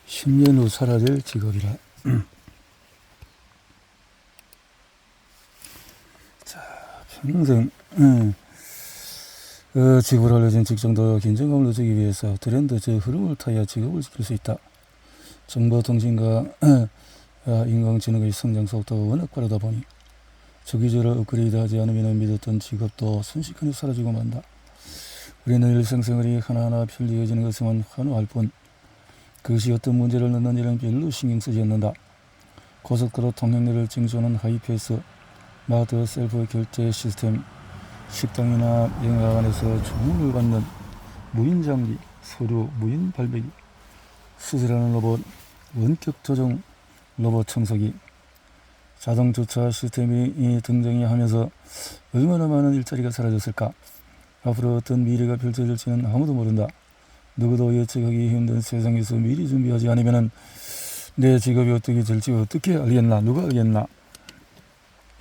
10년 후 사라질 직업이라. 자, 평생 직업을 알려진 직종도 긴장감을 주기 위해서 트렌드 즉 흐름을 타야 직업을 지킬 수 있다. 정보통신과 인공지능의 성장 속도가 워낙 빠르다 보니 주기적으로 업그레이드하지 않으면 믿었던 직업도 순식간에 사라지고 만다. 우리는 일상생활이 하나하나 편리해지는 것에만 환호할 뿐 그것이 어떤 문제를 넣는지는 별로 신경 쓰지 않는다. 고속도로 통행료를 징수하는 하이패스, 마트 셀프 결제 시스템, 식당이나 영화관에서 주문을 받는 무인 장비, 서류 무인 발배기, 수술하는 로봇, 원격 조정 로봇 청소기, 자동 주차 시스템이 등장이 하면서 얼마나 많은 일자리가 사라졌을까. 앞으로 어떤 미래가 펼쳐질지는 아무도 모른다. 누구도 예측하기 힘든 세상에서 미리 준비하지 않으면 내 직업이 어떻게 될지 어떻게 알겠나, 누가 알겠나.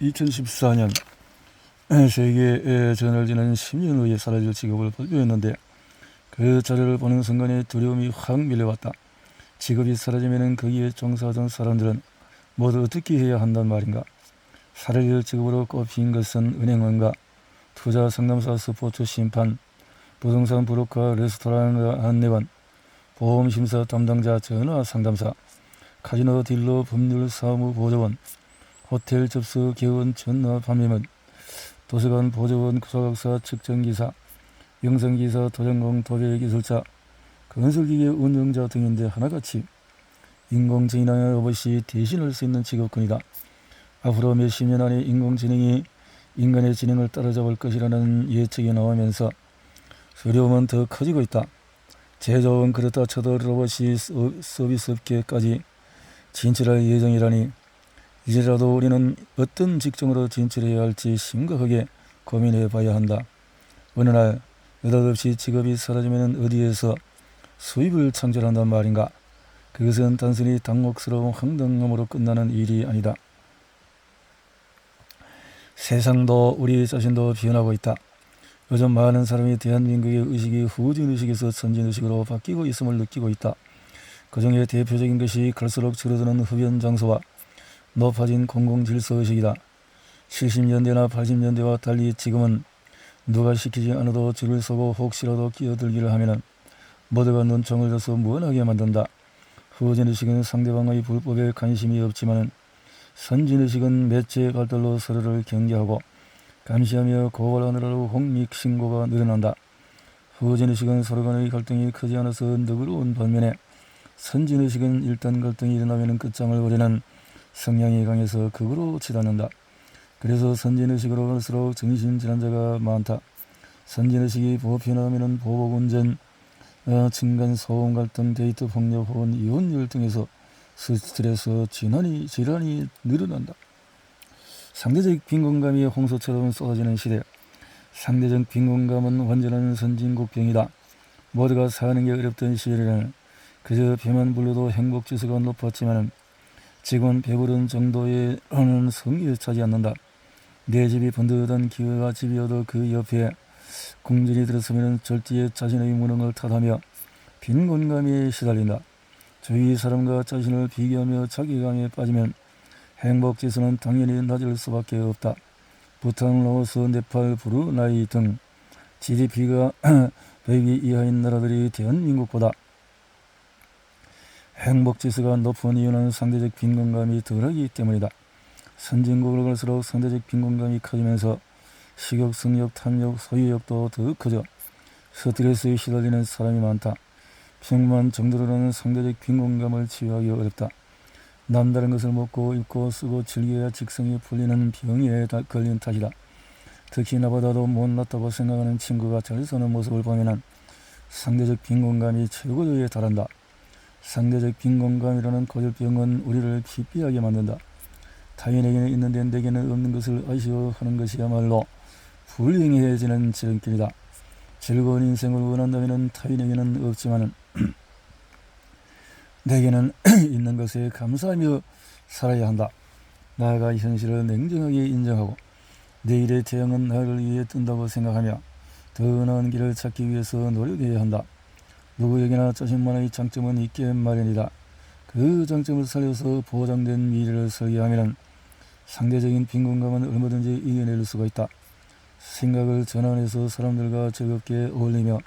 2014년 세계에 전을 지는 10년 후에 사라질 직업을 발표했는데 그 자료를 보는 순간에 두려움이 확 밀려왔다. 직업이 사라지면 거기에 종사하던 사람들은 모두 어떻게 해야 한단 말인가. 사라질 직업으로 꼽힌 것은 은행원과 투자 상담사, 스포츠 심판, 부동산 브로커, 레스토랑 안내원, 보험심사 담당자, 전화 상담사, 카지노 딜러, 법률 사무 보조원, 호텔 접수 개원 전화 판매원, 도서관 보조원, 소각사 측정기사, 영상기사, 도전공 도배기술자, 건설기계 운영자 등인데 하나같이 인공지능의 로봇이 대신할 수 있는 직업군이다. 앞으로 몇십 년 안에 인공지능이 인간의 지능을 따라잡을 것이라는 예측이 나오면서 두려움은 더 커지고 있다. 제조업은 그렇다 쳐도 로봇이 서비스업계까지 진출할 예정이라니 이제라도 우리는 어떤 직종으로 진출해야 할지 심각하게 고민해 봐야 한다. 어느 날 느닷없이 직업이 사라지면 어디에서 수입을 창출한단 말인가. 그것은 단순히 당혹스러운 황당함으로 끝나는 일이 아니다. 세상도 우리 자신도 변하고 있다. 요즘 많은 사람이 대한민국의 의식이 후진의식에서 선진의식으로 바뀌고 있음을 느끼고 있다. 그중에 대표적인 것이 갈수록 줄어드는 흡연 장소와 높아진 공공질서의식이다. 70년대나 80년대와 달리 지금은 누가 시키지 않아도 줄을 서고 혹시라도 끼어들기를 하면 모두가 눈총을 줘서 무언하게 만든다. 후진의식은 상대방의 불법에 관심이 없지만 선진의식은 매체 발달로 서로를 경계하고 감시하며 고발하느라고 홍익신고가 늘어난다. 후진의식은 서로 간의 갈등이 크지 않아서 너그러운 반면에 선진의식은 일단 갈등이 일어나면 끝장을 보려는 성향이 강해서 극으로 치닫는다. 그래서 선진의식으로 갈수록 정신질환자가 많다. 선진의식이 보편화하면 보복운전, 층간 소음 갈등, 데이트 폭력 혹은 이혼율 등에서 스트레스, 질환이 늘어난다. 상대적 빈곤감이 홍수처럼 쏟아지는 시대. 상대적 빈곤감은 완전한 선진국병이다. 모두가 사는 게 어렵던 시절에는 그저 배만 불러도 행복지수가 높았지만 지금은 배부른 정도의 성의에 차지 않는다. 내 집이 번듯한 기회가 집이어도 그 옆에 궁전이 들어서면 절대에 자신의 무능을 탓하며 빈곤감에 시달린다. 주위 사람과 자신을 비교하며 자괴감에 빠지면 행복지수는 당연히 낮을 수밖에 없다. 부탄, 라오스, 네팔, 브루나이 등 GDP가 100위 이하인 나라들이 대한민국보다 행복지수가 높은 이유는 상대적 빈곤감이 덜하기 때문이다. 선진국으로 갈수록 상대적 빈곤감이 커지면서 식욕, 성욕, 탐욕, 소유욕도 더 커져 스트레스에 시달리는 사람이 많다. 평범한 정도로는 상대적 빈곤감을 치유하기 어렵다. 남다른 것을 먹고 입고 쓰고 즐겨야 직성이 풀리는 병에 걸린 탓이다. 특히 나보다도 못났다고 생각하는 친구가 잘 사는 모습을 보면 상대적 빈곤감이 최고조에 달한다. 상대적 빈곤감이라는 고질병은 우리를 피폐하게 만든다. 타인에게는 있는데 내게는 없는 것을 아쉬워하는 것이야말로 불행해지는 지름길이다. 즐거운 인생을 원한다면 타인에게는 없지만 내게는 있는 것에 감사하며 살아야 한다. 나아가 현실을 냉정하게 인정하고 내일의 태양은 나를 위해 뜬다고 생각하며 더 나은 길을 찾기 위해서 노력해야 한다. 누구에게나 자신만의 장점은 있게 마련이다. 그 장점을 살려서 보장된 미래를 설계하면 상대적인 빈곤감은 얼마든지 이겨낼 수가 있다. 생각을 전환해서 사람들과 즐겁게 어울리며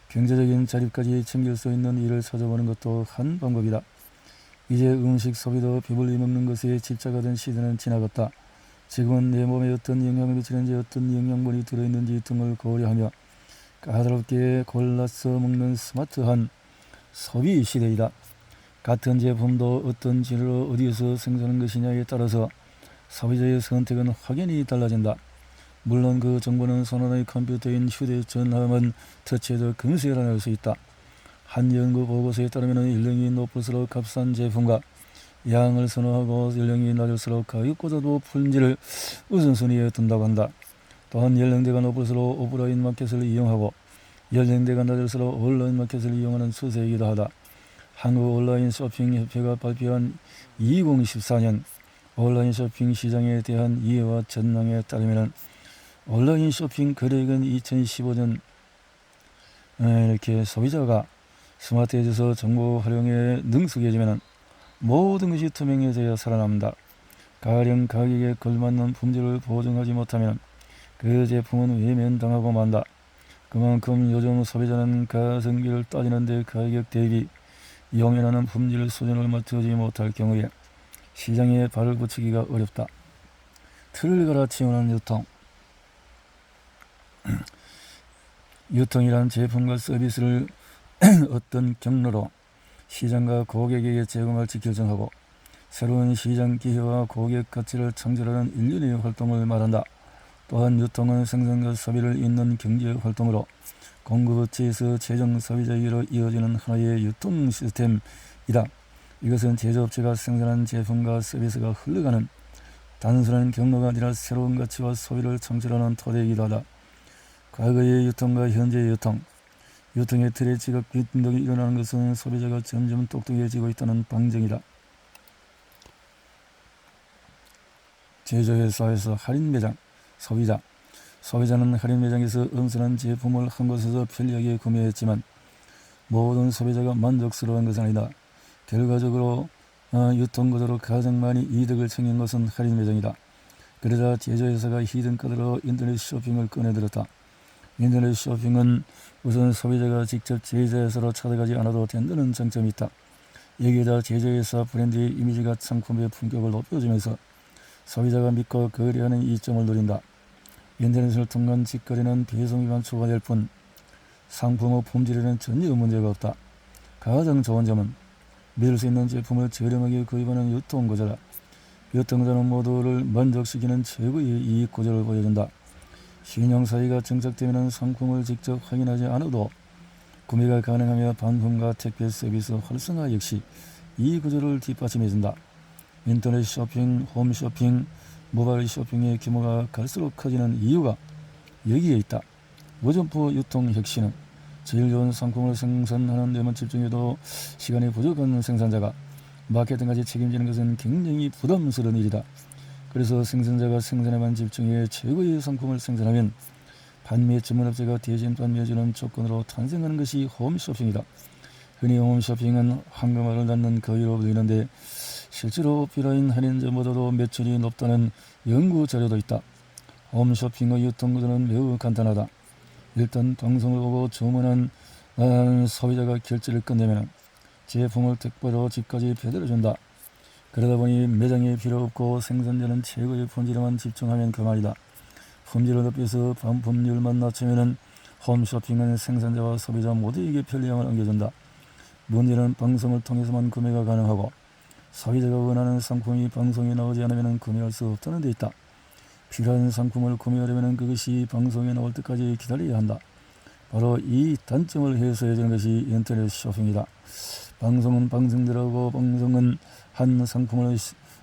경제적인 자립까지 챙길 수 있는 일을 찾아보는 것도 한 방법이다. 이제 음식 소비도 배불리 먹는 것에 집착하던 시대는 지나갔다. 지금은 내 몸에 어떤 영향을 미치는지, 어떤 영양분이 들어있는지 등을 고려하며 까다롭게 골라서 먹는 스마트한 소비 시대이다. 같은 제품도 어떤 재료로 어디에서 생산한 것이냐에 따라서 소비자의 선택은 확연히 달라진다. 물론 그 정보는 손안의 컴퓨터인 휴대전화만 터치해도 금세 알아낼 수 있다. 한 연구 보고서에 따르면 연령이 높을수록 값싼 제품과 양을 선호하고 연령이 낮을수록 가격보다도 품질을 우선순위에 둔다고 한다. 또한 연령대가 높을수록 오프라인 마켓을 이용하고 연령대가 낮을수록 온라인 마켓을 이용하는 추세이기도 하다. 한국 온라인 쇼핑 협회가 발표한 2014년 온라인 쇼핑 시장에 대한 이해와 전망에 따르면 온라인 쇼핑 거래액은 2015년 이렇게 소비자가 스마트해져서 정보 활용에 능숙해지면 모든 것이 투명해져야 살아남는다. 가령 가격에 걸맞는 품질을 보증하지 못하면 그 제품은 외면당하고 만다. 그만큼 요즘 소비자는 가성비를 따지는데 가격 대비 용인하는 품질 수준을 맞추지 못할 경우에 시장에 발을 붙이기가 어렵다. 틀을 갈아치우는 유통. 유통이란 제품과 서비스를 어떤 경로로 시장과 고객에게 제공할지 결정하고 새로운 시장 기회와 고객 가치를 창출하는 일련의 활동을 말한다. 또한 유통은 생산과 소비를 잇는 경제 활동으로 공급업체에서 최종 소비자에게로 이어지는 하나의 유통 시스템이다. 이것은 제조업체가 생산한 제품과 서비스가 흘러가는 단순한 경로가 아니라 새로운 가치와 소비를 창출하는 토대이기도 하다. 과거의 유통과 현재의 유통, 유통의 틀에 지각 변동이 일어나는 것은 소비자가 점점 똑똑해지고 있다는 방증이다. 제조회사에서 할인 매장, 소비자는 할인 매장에서 엄선한 제품을 한 곳에서 편리하게 구매했지만 모든 소비자가 만족스러운 것은 아니다. 결과적으로 유통구조로 가장 많이 이득을 챙긴 것은 할인 매장이다. 그러자 제조회사가 히든카드로 인터넷 쇼핑을 꺼내들었다. 인터넷 쇼핑은 우선 소비자가 직접 제조회사로 찾아가지 않아도 된다는 장점이 있다. 여기에다 제조회사 브랜드의 이미지가 상품의 품격을 높여주면서 소비자가 믿고 거래하는 이점을 누린다. 인터넷을 통한 직거래는 배송비만 추가될 뿐 상품의 품질에는 전혀 문제가 없다. 가장 좋은 점은 믿을 수 있는 제품을 저렴하게 구입하는 유통구조다. 유통구조는 모두를 만족시키는 최고의 이익구조를 보여준다. 신용사회가 정착되면 상품을 직접 확인하지 않아도 구매가 가능하며 반품과 택배 서비스 활성화 역시 이 구조를 뒷받침해준다. 인터넷 쇼핑, 홈쇼핑, 모바일 쇼핑의 규모가 갈수록 커지는 이유가 여기에 있다. 무점포 유통 혁신은 제일 좋은 상품을 생산하는 데만 집중해도 시간이 부족한 생산자가 마케팅까지 책임지는 것은 굉장히 부담스러운 일이다. 그래서 생산자가 생산에만 집중해 최고의 상품을 생산하면 판매 전문업체가 대신 판매해주는 조건으로 탄생하는 것이 홈쇼핑이다. 흔히 홈쇼핑은 황금알을 낳는 거위로 불리는데 실제로 오프라인 할인점보다도 매출이 높다는 연구 자료도 있다. 홈쇼핑의 유통구조는 매우 간단하다. 일단 방송을 보고 주문한 소비자가 결제를 끝내면 제품을 택배로 집까지 배달해준다. 그러다 보니 매장이 필요 없고 생산자는 최고의 품질에만 집중하면 그만이다. 품질을 높여서 반품률만 낮추면 홈쇼핑은 생산자와 소비자 모두에게 편리함을 안겨준다. 문제는 방송을 통해서만 구매가 가능하고 소비자가 원하는 상품이 방송에 나오지 않으면 구매할 수 없다는 데 있다. 필요한 상품을 구매하려면 그것이 방송에 나올 때까지 기다려야 한다. 바로 이 단점을 해소해주는 것이 인터넷 쇼핑이다. 방송은 방송들하고 방송은 한 상품을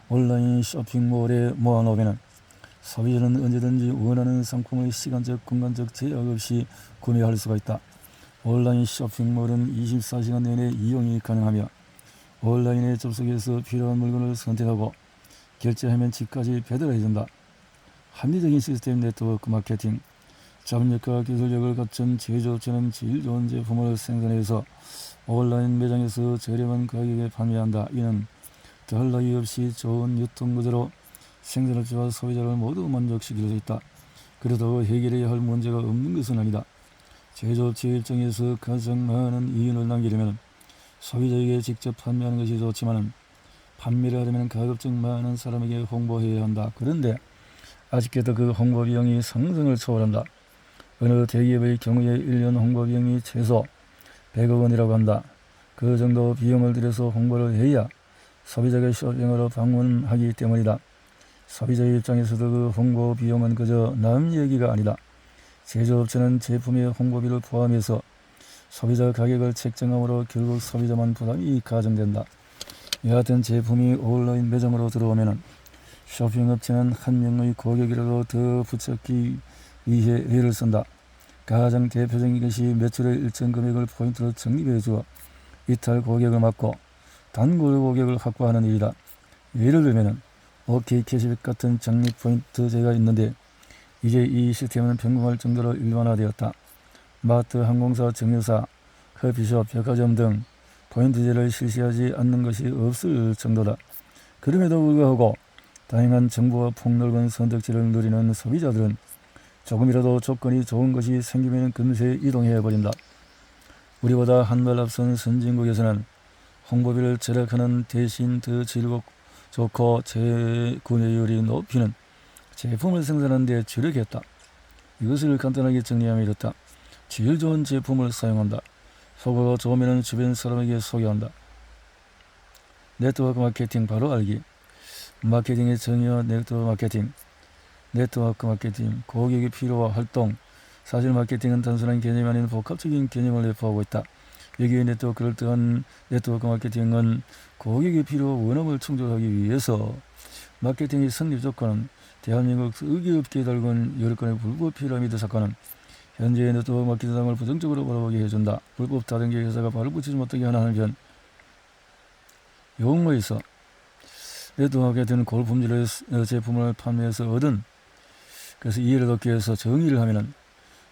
온라인 쇼핑몰에 모아놓으면 소비자는 언제든지 원하는 상품을 시간적, 공간적 제약 없이 구매할 수가 있다. 온라인 쇼핑몰은 24시간 내내 이용이 가능하며 온라인에 접속해서 필요한 물건을 선택하고 결제하면 집까지 배달해준다. 합리적인 시스템 네트워크 마케팅, 잡력과 기술력을 갖춘 제조업체는 제일 좋은 제품을 생산해서 온라인 매장에서 저렴한 가격에 판매한다. 이는 더할 나위 없이 좋은 유통구조로 생산업체와 소비자를 모두 만족시킬 수 있다. 그래도 해결해야 할 문제가 없는 것은 아니다. 제조업체 입장에서 가장 많은 이윤을 남기려면 소비자에게 직접 판매하는 것이 좋지만 판매를 하려면 가급적 많은 사람에게 홍보해야 한다. 그런데 아직까지도 그 홍보 비용이 상승을 초월한다. 어느 대기업의 경우에 1년 홍보 비용이 최소 100억 원이라고 한다. 그 정도 비용을 들여서 홍보를 해야 소비자가 쇼핑으로 방문하기 때문이다. 소비자의 입장에서도 그 홍보 비용은 그저 남 얘기가 아니다. 제조업체는 제품의 홍보비를 포함해서 소비자 가격을 책정함으로 결국 소비자만 부담이 가중된다. 여하튼 제품이 온라인 매장으로 들어오면 쇼핑업체는 한 명의 고객이라도 더 붙잡기 위해 애를 쓴다. 가장 대표적인 것이 매출의 일정 금액을 포인트로 적립해 주어 이탈 고객을 막고 단골 고객을 확보하는 일이다. 예를 들면 OK 캐시백 같은 적립 포인트제가 있는데 이제 이 시스템은 평범할 정도로 일반화되었다. 마트, 항공사, 정유사, 커피숍, 백화점 등 포인트제를 실시하지 않는 것이 없을 정도다. 그럼에도 불구하고 다양한 정보와 폭넓은 선택지를 누리는 소비자들은 조금이라도 조건이 좋은 것이 생기면 금세 이동해버린다. 우리보다 한 발 앞선 선진국에서는 홍보비를 절약하는 대신 더 좋고 재구매율이 높이는 제품을 생산하는 데 주력했다. 이것을 간단하게 정리하면 이렇다. 제일 좋은 제품을 사용한다. 소고가 좋으면 주변 사람에게 소개한다. 네트워크 마케팅 바로 알기. 마케팅의 정의와 네트워크 마케팅, 고객의 필요와 활동. 사실 마케팅은 단순한 개념이 아닌 복합적인 개념을 내포하고 있다. 여기에 그럴듯한 네트워크 마케팅은 고객의 필요와 원함을 충족하기 위해서 마케팅의 성립 조건은 대한민국 의기업계에 달군 10건의 불법 피라미드 사건은 현재의 네트워크 마케팅을 부정적으로 바라보게 해준다. 불법 다단계 회사가 발을 붙이지 못하게 하는 한편 용어에서 네트워크 마케팅은 고품질의 제품을 판매해서 얻은 그래서 이해를 돕기 위해서 정의를 하면은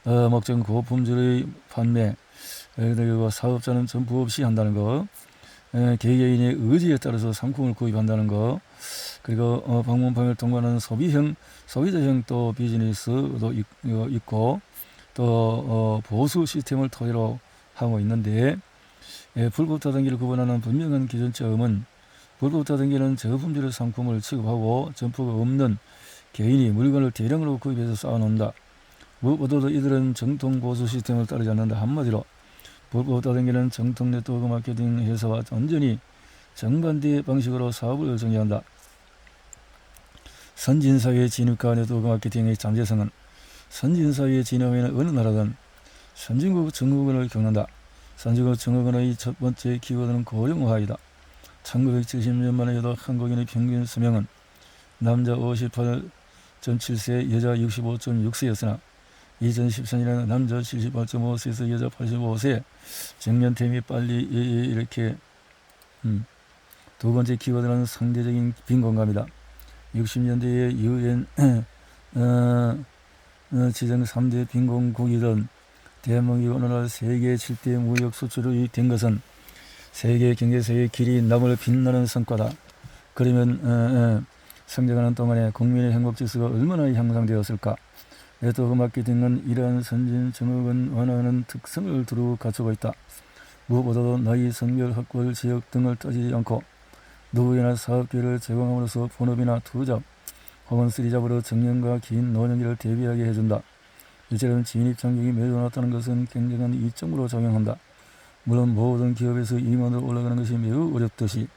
목적은 고품질의 판매 그리고 사업자는 점포 없이 한다는 거 개개인의 의지에 따라서 상품을 구입한다는 거 그리고 방문 판매를 통과하는 소비자형 또 비즈니스도 있고 또 보수 시스템을 토대로 하고 있는데 불법 다단계를 구분하는 분명한 기준점은 불법 다단계는 저품질의 상품을 취급하고 점포가 없는 개인이 물건을 대량으로 구입해서 쌓아놓는다. 무엇보다도 이들은 정통 보수 시스템을 따르지 않는다. 한마디로 불법 다단계는 정통 네트워크 마케팅 회사와 완전히 정반대의 방식으로 사업을 전개한다. 선진사회에 진입과 네트워크 마케팅의 잠재성은 선진사회에 진입하면 어느 나라든 선진국 증후군을 겪는다. 선진국 증후군의 첫 번째 키워드는 고령화이다. 1970년만 해도 한국인의 평균 수명은 남자 58.7세, 여자 65.6세였으나 2014년에는 남자 78.5세에서 여자 85세 정년퇴임이 빨리 이렇게 두 번째 키워드는 상대적인 빈곤감이다. 60년대에 UN 지정 3대 빈곤국이던 대한민국이 오늘날 세계 7대 무역 수출이 된 것은 세계 경제사의 길이 남을 빛나는 성과다. 그러면 성장하는 동안에 국민의 행복지수가 얼마나 향상되었을까? 네트워크 마케팅은 이러한 선진 증후군 완화하는 특성을 두루 갖추고 있다. 무엇보다도 나이, 성별, 학벌, 지역 등을 따지지 않고 누구에나 사업기회를 제공함으로써 본업이나 투잡 혹은 쓰리잡으로 정년과 긴 노년기를 대비하게 해준다. 이처럼 진입장벽이 매우 낮다는 것은 굉장한 이점으로 작용한다. 물론 모든 기업에서 임원으로 올라가는 것이 매우 어렵듯이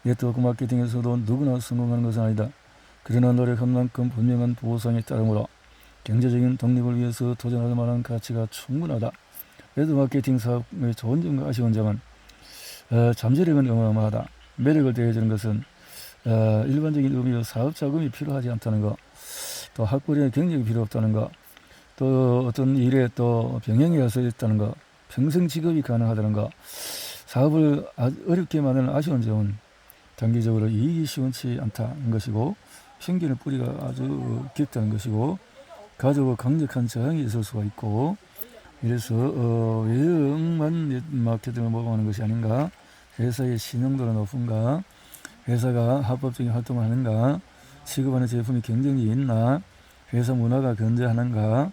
네트워크 마케팅에서도 누구나 성공하는 것은 아니다. 그러나 노력한 만큼 분명한 보상이 따르므로 경제적인 독립을 위해서 도전할 만한 가치가 충분하다. 네트워크 마케팅 사업의 좋은 점과 아쉬운 점은 잠재력은 어마어마하다. 매력을 더해주는 것은 일반적인 의미로 사업 자금이 필요하지 않다는 것, 또 학벌이나 경력이 필요 없다는 것, 또 어떤 일에 또 병행이 할 수 있다는 것, 평생 직업이 가능하다는 것, 사업을 어렵게 만드는 아쉬운 점은 단기적으로 이익이 시원치 않다는 것이고 편견의 뿌리가 아주 깊다는 것이고 가족의 강력한 저항이 있을 수가 있고 이래서 외형만 마케팅을 모방하는 것이 아닌가, 회사의 신용도가 높은가, 회사가 합법적인 활동을 하는가, 취급하는 제품이 경쟁력이 있나, 회사 문화가 건전한가,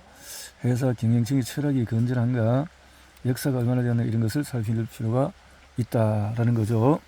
회사 경영층의 철학이 건전한가, 역사가 얼마나 되었나, 이런 것을 살필 필요가 있다라는 거죠.